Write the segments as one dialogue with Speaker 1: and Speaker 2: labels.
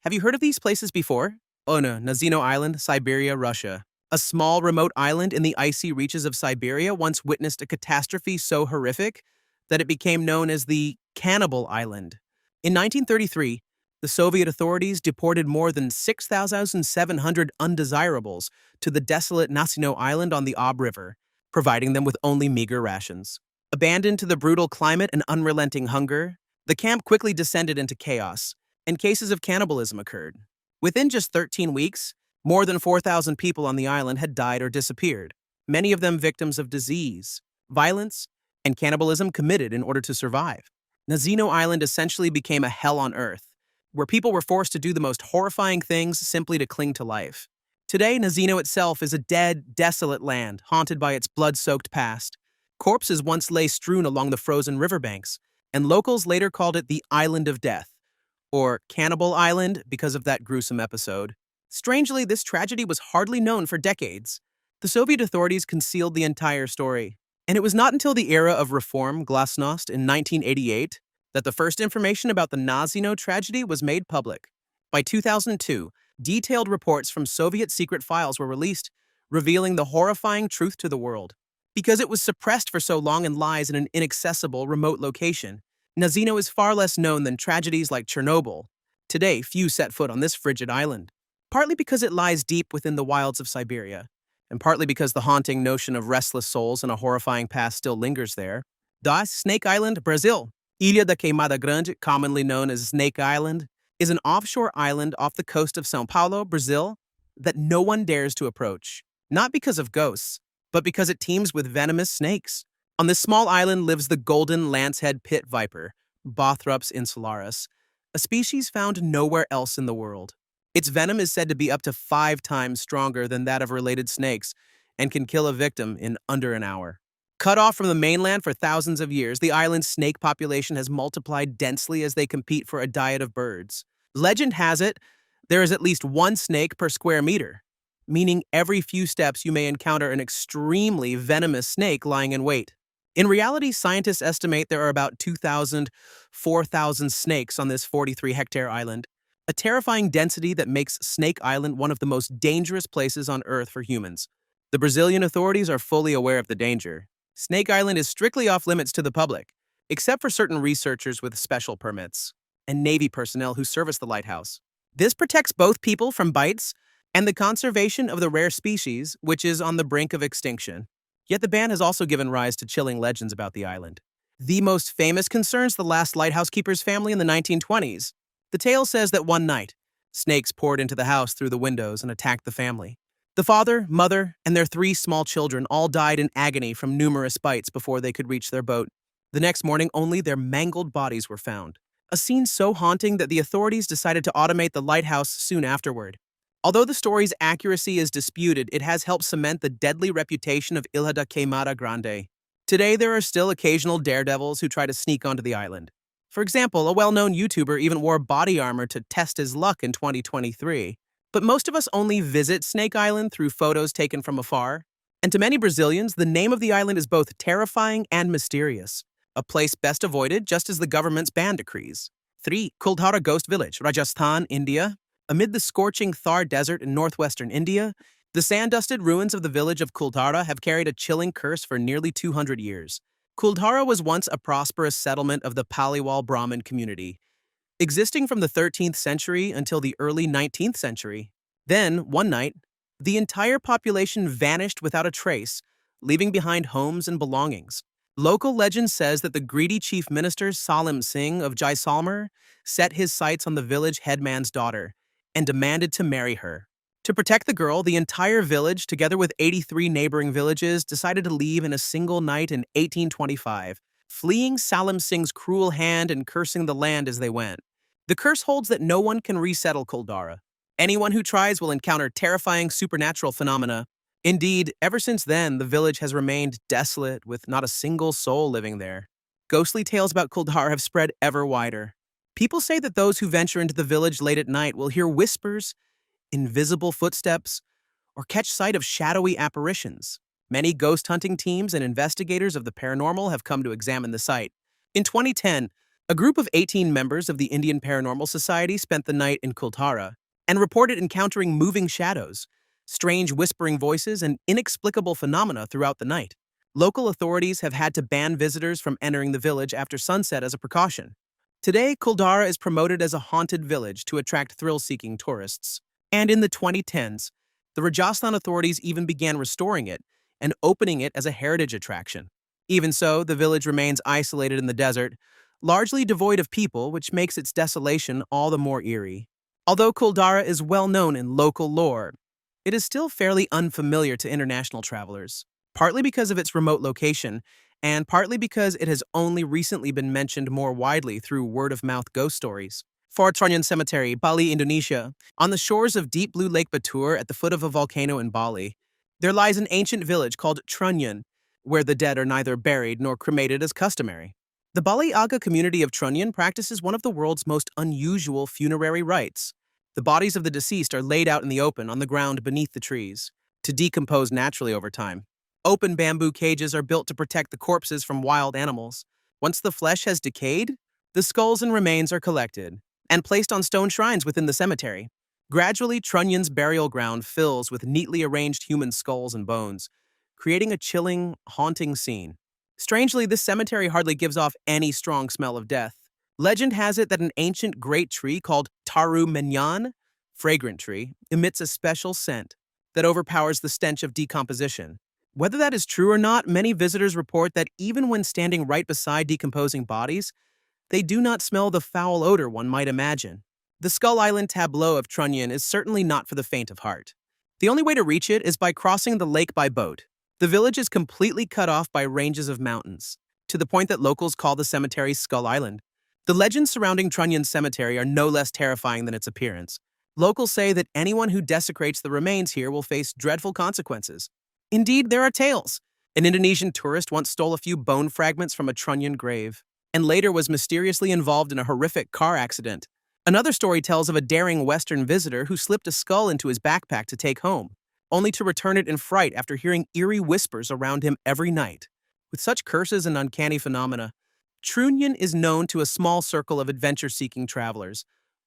Speaker 1: Have you heard of these places before? Oh no, Nazino Island, Siberia, Russia. A small remote island in the icy reaches of Siberia once witnessed a catastrophe so horrific that it became known as the Cannibal Island. In 1933, the Soviet authorities deported more than 6,700 undesirables to the desolate Nazino Island on the Ob River, providing them with only meager rations. Abandoned to the brutal climate and unrelenting hunger, the camp quickly descended into chaos, and cases of cannibalism occurred. Within just 13 weeks, more than 4,000 people on the island had died or disappeared, many of them victims of disease, violence, and cannibalism committed in order to survive. Nazino Island essentially became a hell on earth, where people were forced to do the most horrifying things simply to cling to life. Today, Nazino itself is a dead, desolate land haunted by its blood-soaked past. Corpses once lay strewn along the frozen riverbanks, and locals later called it the Island of Death, or Cannibal Island because of that gruesome episode. Strangely, this tragedy was hardly known for decades. The Soviet authorities concealed the entire story, and it was not until the era of reform, glasnost, in 1988 that the first information about the Nazino tragedy was made public. By 2002, detailed reports from Soviet secret files were released, revealing the horrifying truth to the world. Because it was suppressed for so long and lies in an inaccessible, remote location, Nazino is far less known than tragedies like Chernobyl. Today, few set foot on this frigid island, partly because it lies deep within the wilds of Siberia, and partly because the haunting notion of restless souls and a horrifying past still lingers there. Das Snake Island, Brazil. Ilha da Queimada Grande, commonly known as Snake Island, is an offshore island off the coast of São Paulo, Brazil, that no one dares to approach. Not because of ghosts, but because it teems with venomous snakes. On this small island lives the golden lancehead pit viper, Bothrops insularis, a species found nowhere else in the world. Its venom is said to be up to 5 times stronger than that of related snakes and can kill a victim in under an hour. Cut off from the mainland for thousands of years, the island's snake population has multiplied densely as they compete for a diet of birds. Legend has it there is at least one snake per square meter, meaning every few steps you may encounter an extremely venomous snake lying in wait. In reality, scientists estimate there are about 2,000, 4,000 snakes on this 43-hectare island, a terrifying density that makes Snake Island one of the most dangerous places on Earth for humans. The Brazilian authorities are fully aware of the danger. Snake Island is strictly off-limits to the public, except for certain researchers with special permits and Navy personnel who service the lighthouse. This protects both people from bites and the conservation of the rare species, which is on the brink of extinction. Yet the ban has also given rise to chilling legends about the island. The most famous concerns the last lighthouse keeper's family in the 1920s. The tale says that one night, snakes poured into the house through the windows and attacked the family. The father, mother, and their 3 small children all died in agony from numerous bites before they could reach their boat. The next morning, only their mangled bodies were found. A scene so haunting that the authorities decided to automate the lighthouse soon afterward. Although the story's accuracy is disputed, it has helped cement the deadly reputation of Ilha da Queimada Grande. Today, there are still occasional daredevils who try to sneak onto the island. For example, a well-known YouTuber even wore body armor to test his luck in 2023. But most of us only visit Snake Island through photos taken from afar. And to many Brazilians, the name of the island is both terrifying and mysterious, a place best avoided just as the government's ban decrees. 3. Kuldhara Ghost Village, Rajasthan, India. Amid the scorching Thar Desert in northwestern India, the sand-dusted ruins of the village of Kuldhara have carried a chilling curse for nearly 200 years. Kuldhara was once a prosperous settlement of the Paliwal Brahmin community, existing from the 13th century until the early 19th century. Then, one night, the entire population vanished without a trace, leaving behind homes and belongings. Local legend says that the greedy chief minister Salim Singh of Jaisalmer set his sights on the village headman's daughter and demanded to marry her. To protect the girl, the entire village, together with 83 neighboring villages, decided to leave in a single night in 1825, fleeing Salim Singh's cruel hand and cursing the land as they went. The curse holds that no one can resettle Kuldhara. Anyone who tries will encounter terrifying supernatural phenomena. Indeed, ever since then, the village has remained desolate with not a single soul living there. Ghostly tales about Kuldhara have spread ever wider. People say that those who venture into the village late at night will hear whispers, invisible footsteps, or catch sight of shadowy apparitions. Many ghost hunting teams and investigators of the paranormal have come to examine the site. In 2010, A group of 18 members of the Indian Paranormal Society spent the night in Kuldhara and reported encountering moving shadows, strange whispering voices, and inexplicable phenomena throughout the night. Local authorities have had to ban visitors from entering the village after sunset as a precaution. Today, Kuldhara is promoted as a haunted village to attract thrill-seeking tourists. And in the 2010s, the Rajasthan authorities even began restoring it and opening it as a heritage attraction. Even so, the village remains isolated in the desert, largely devoid of people, which makes its desolation all the more eerie. Although Kuldhara is well known in local lore, it is still fairly unfamiliar to international travelers, partly because of its remote location, and partly because it has only recently been mentioned more widely through word-of-mouth ghost stories. For Trunyan Cemetery, Bali, Indonesia, on the shores of deep blue Lake Batur at the foot of a volcano in Bali, there lies an ancient village called Trunyan, where the dead are neither buried nor cremated as customary. The Bali Aga community of Trunyan practices one of the world's most unusual funerary rites. The bodies of the deceased are laid out in the open on the ground beneath the trees, to decompose naturally over time. Open bamboo cages are built to protect the corpses from wild animals. Once the flesh has decayed, the skulls and remains are collected and placed on stone shrines within the cemetery. Gradually, Trunyan's burial ground fills with neatly arranged human skulls and bones, creating a chilling, haunting scene. Strangely, this cemetery hardly gives off any strong smell of death. Legend has it that an ancient great tree called Taru Menyan, fragrant tree, emits a special scent that overpowers the stench of decomposition. Whether that is true or not, many visitors report that even when standing right beside decomposing bodies, they do not smell the foul odor one might imagine. The Skull Island tableau of Trunyan is certainly not for the faint of heart. The only way to reach it is by crossing the lake by boat. The village is completely cut off by ranges of mountains, to the point that locals call the cemetery Skull Island. The legends surrounding Trunyan Cemetery are no less terrifying than its appearance. Locals say that anyone who desecrates the remains here will face dreadful consequences. Indeed, there are tales. An Indonesian tourist once stole a few bone fragments from a Trunyan grave, and later was mysteriously involved in a horrific car accident. Another story tells of a daring Western visitor who slipped a skull into his backpack to take home, only to return it in fright after hearing eerie whispers around him every night. With such curses and uncanny phenomena, Trunyan is known to a small circle of adventure-seeking travelers,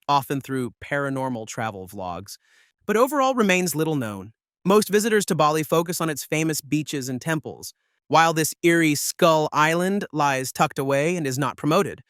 Speaker 1: often through paranormal travel vlogs, but overall remains little known. Most visitors to Bali focus on its famous beaches and temples, while this eerie Skull Island lies tucked away and is not promoted.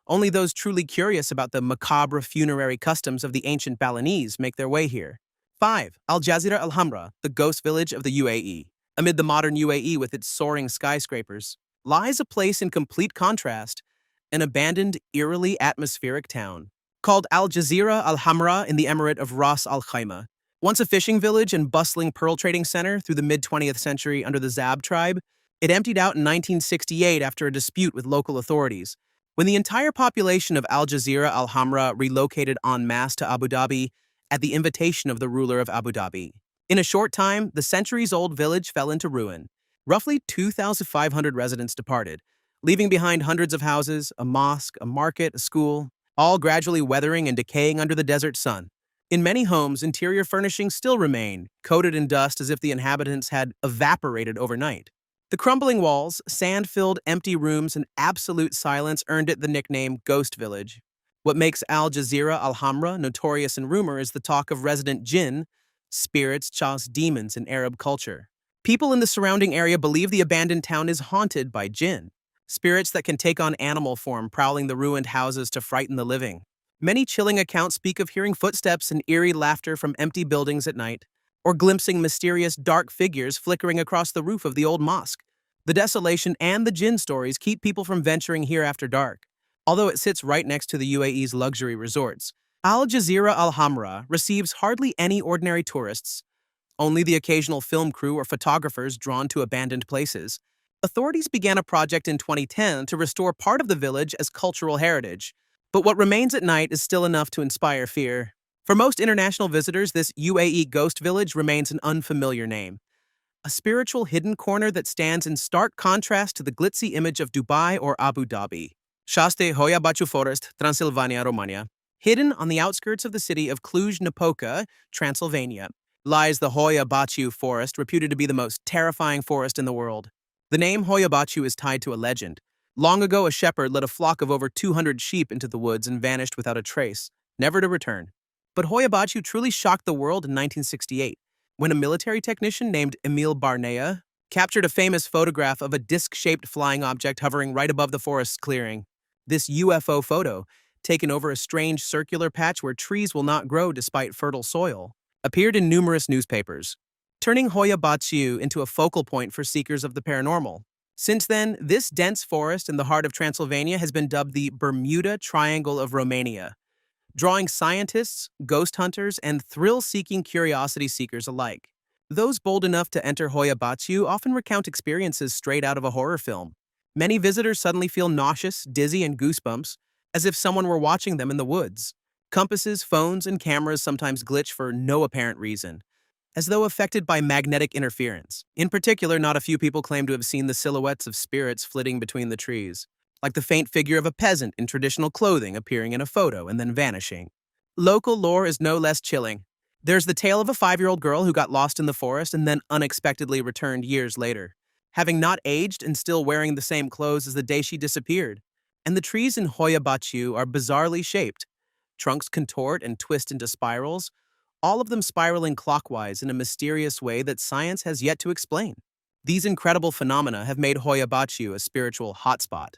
Speaker 1: Only those truly curious about the macabre funerary customs of the ancient Balinese make their way here. 5. Al Jazeera Al Hamra, the ghost village of the UAE. Amid the modern UAE with its soaring skyscrapers, lies a place in complete contrast, an abandoned, eerily atmospheric town. Called Al Jazeera Al Hamra in the emirate of Ras Al Khaimah. Once a fishing village and bustling pearl trading center through the mid-20th century under the Zab tribe, it emptied out in 1968 after a dispute with local authorities. When the entire population of Al Jazeera Al Hamra relocated en masse to Abu Dhabi at the invitation of the ruler of Abu Dhabi. In a short time, the centuries-old village fell into ruin. Roughly 2,500 residents departed, leaving behind hundreds of houses, a mosque, a market, a school, all gradually weathering and decaying under the desert sun. In many homes, interior furnishings still remain, coated in dust as if the inhabitants had evaporated overnight. The crumbling walls, sand-filled empty rooms, and absolute silence earned it the nickname Ghost Village. What makes Al Jazeera Al Hamra notorious in rumor is the talk of resident jinn, spirits, demons in Arab culture. People in the surrounding area believe the abandoned town is haunted by jinn, spirits that can take on animal form, prowling the ruined houses to frighten the living. Many chilling accounts speak of hearing footsteps and eerie laughter from empty buildings at night, or glimpsing mysterious dark figures flickering across the roof of the old mosque. The desolation and the jinn stories keep people from venturing here after dark. Although it sits right next to the UAE's luxury resorts, Al Jazeera Al Hamra receives hardly any ordinary tourists, only the occasional film crew or photographers drawn to abandoned places. Authorities began a project in 2010 to restore part of the village as cultural heritage, but what remains at night is still enough to inspire fear. For most international visitors, this UAE ghost village remains an unfamiliar name, a spiritual hidden corner that stands in stark contrast to the glitzy image of Dubai or Abu Dhabi. Shaste Hoia Baciu Forest, Transylvania, Romania. Hidden on the outskirts of the city of Cluj-Napoca, Transylvania, lies the Hoia Baciu Forest, reputed to be the most terrifying forest in the world. The name Hoia Baciu is tied to a legend. Long ago, a shepherd led a flock of over 200 sheep into the woods and vanished without a trace, never to return. But Hoia Baciu truly shocked the world in 1968, when a military technician named Emil Barnea captured a famous photograph of a disc-shaped flying object hovering right above the forest's clearing. This UFO photo, taken over a strange circular patch where trees will not grow despite fertile soil, appeared in numerous newspapers, turning Hoia Baciu into a focal point for seekers of the paranormal. Since then, this dense forest in the heart of Transylvania has been dubbed the Bermuda Triangle of Romania, drawing scientists, ghost hunters, and thrill-seeking curiosity seekers alike. Those bold enough to enter Hoia Baciu often recount experiences straight out of a horror film. Many visitors suddenly feel nauseous, dizzy, and goosebumps, as if someone were watching them in the woods. Compasses, phones, and cameras sometimes glitch for no apparent reason, as though affected by magnetic interference. In particular, not a few people claim to have seen the silhouettes of spirits flitting between the trees, like the faint figure of a peasant in traditional clothing appearing in a photo and then vanishing. Local lore is no less chilling. There's the tale of a 5-year-old girl who got lost in the forest and then unexpectedly returned years later, having not aged and still wearing the same clothes as the day she disappeared. And the trees in Hoia Baciu are bizarrely shaped. Trunks contort and twist into spirals, all of them spiraling clockwise in a mysterious way that science has yet to explain. These incredible phenomena have made Hoia Baciu a spiritual hotspot.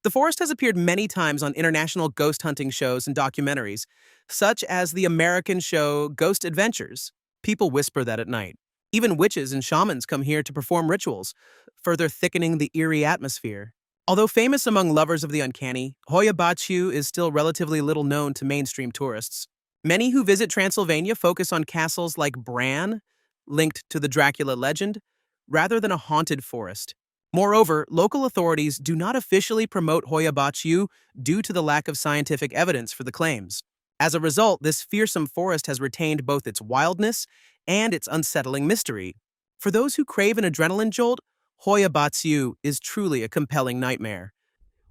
Speaker 1: The forest has appeared many times on international ghost hunting shows and documentaries, such as the American show Ghost Adventures. People whisper that at night. Even witches and shamans come here to perform rituals, further thickening the eerie atmosphere. Although famous among lovers of the uncanny, Hoia Baciu is still relatively little known to mainstream tourists. Many who visit Transylvania focus on castles like Bran, linked to the Dracula legend, rather than a haunted forest. Moreover, local authorities do not officially promote Hoia Baciu due to the lack of scientific evidence for the claims. As a result, this fearsome forest has retained both its wildness and its unsettling mystery. For those who crave an adrenaline jolt, Hoia Baciu is truly a compelling nightmare,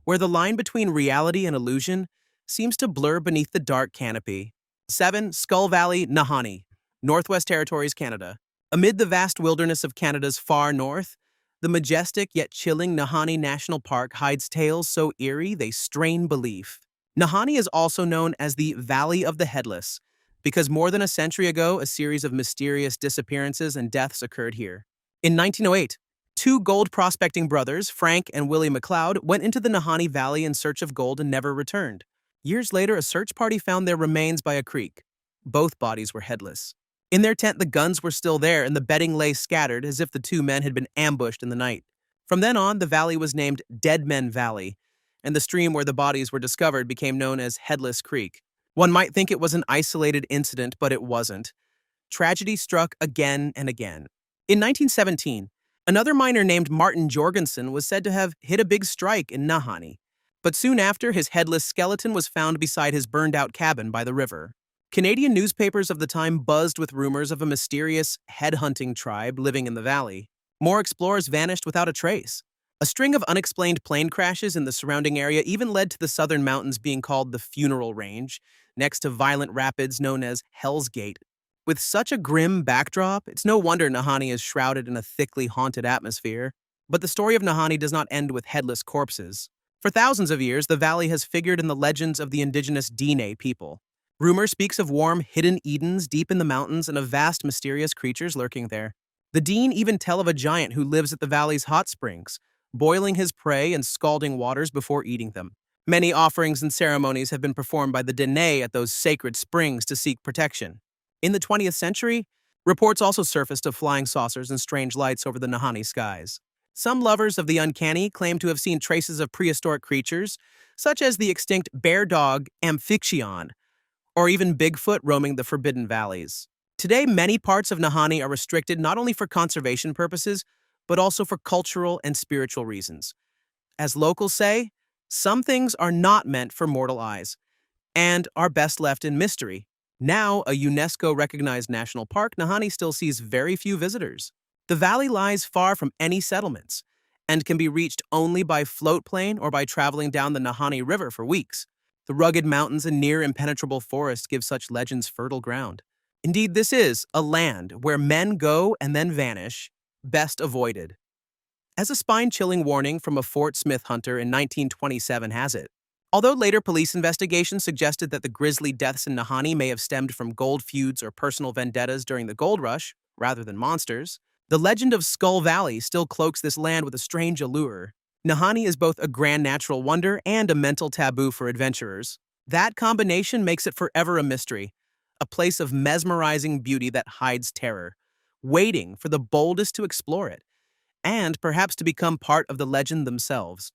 Speaker 1: where the line between reality and illusion seems to blur beneath the dark canopy. 7. Skull Valley, Nahanni, Northwest Territories, Canada. Amid the vast wilderness of Canada's far north, the majestic yet chilling Nahanni National Park hides tales so eerie they strain belief. Nahanni is also known as the Valley of the Headless, because more than a century ago, a series of mysterious disappearances and deaths occurred here. In 1908, 2 gold prospecting brothers, Frank and Willie McLeod, went into the Nahanni Valley in search of gold and never returned. Years later, a search party found their remains by a creek. Both bodies were headless. In their tent, the guns were still there and the bedding lay scattered as if the 2 men had been ambushed in the night. From then on, the valley was named Dead Men Valley, and the stream where the bodies were discovered became known as Headless Creek. One might think it was an isolated incident, but it wasn't. Tragedy struck again and again. In 1917, another miner named Martin Jorgensen was said to have hit a big strike in Nahanni, but soon after, his headless skeleton was found beside his burned-out cabin by the river. Canadian newspapers of the time buzzed with rumors of a mysterious head-hunting tribe living in the valley. More explorers vanished without a trace. A string of unexplained plane crashes in the surrounding area even led to the southern mountains being called the Funeral Range, next to violent rapids known as Hell's Gate. With such a grim backdrop, it's no wonder Nahanni is shrouded in a thickly haunted atmosphere. But the story of Nahanni does not end with headless corpses. For thousands of years, the valley has figured in the legends of the indigenous Dene people. Rumor speaks of warm, hidden Edens deep in the mountains and of vast, mysterious creatures lurking there. The Dene even tell of a giant who lives at the valley's hot springs, boiling his prey in scalding waters before eating them. Many offerings and ceremonies have been performed by the Dene at those sacred springs to seek protection. In the 20th century, reports also surfaced of flying saucers and strange lights over the Nahanni skies. Some lovers of the uncanny claim to have seen traces of prehistoric creatures, such as the extinct bear dog Amphiction, or even Bigfoot roaming the forbidden valleys. Today, many parts of Nahanni are restricted not only for conservation purposes, but also for cultural and spiritual reasons. As locals say, some things are not meant for mortal eyes, and are best left in mystery. Now a UNESCO-recognized national park, Nahanni still sees very few visitors. The valley lies far from any settlements, and can be reached only by float plane or by traveling down the Nahanni River for weeks. The rugged mountains and near-impenetrable forest give such legends fertile ground. Indeed, this is a land where men go and then vanish, best avoided. as a spine-chilling warning from a Fort Smith hunter in 1927 has it. Although later police investigations suggested that the grisly deaths in Nahanni may have stemmed from gold feuds or personal vendettas during the gold rush, rather than monsters, the legend of Skull Valley still cloaks this land with a strange allure. Nahanni is both a grand natural wonder and a mental taboo for adventurers. That combination makes it forever a mystery, a place of mesmerizing beauty that hides terror, waiting for the boldest to explore it, and perhaps to become part of the legend themselves.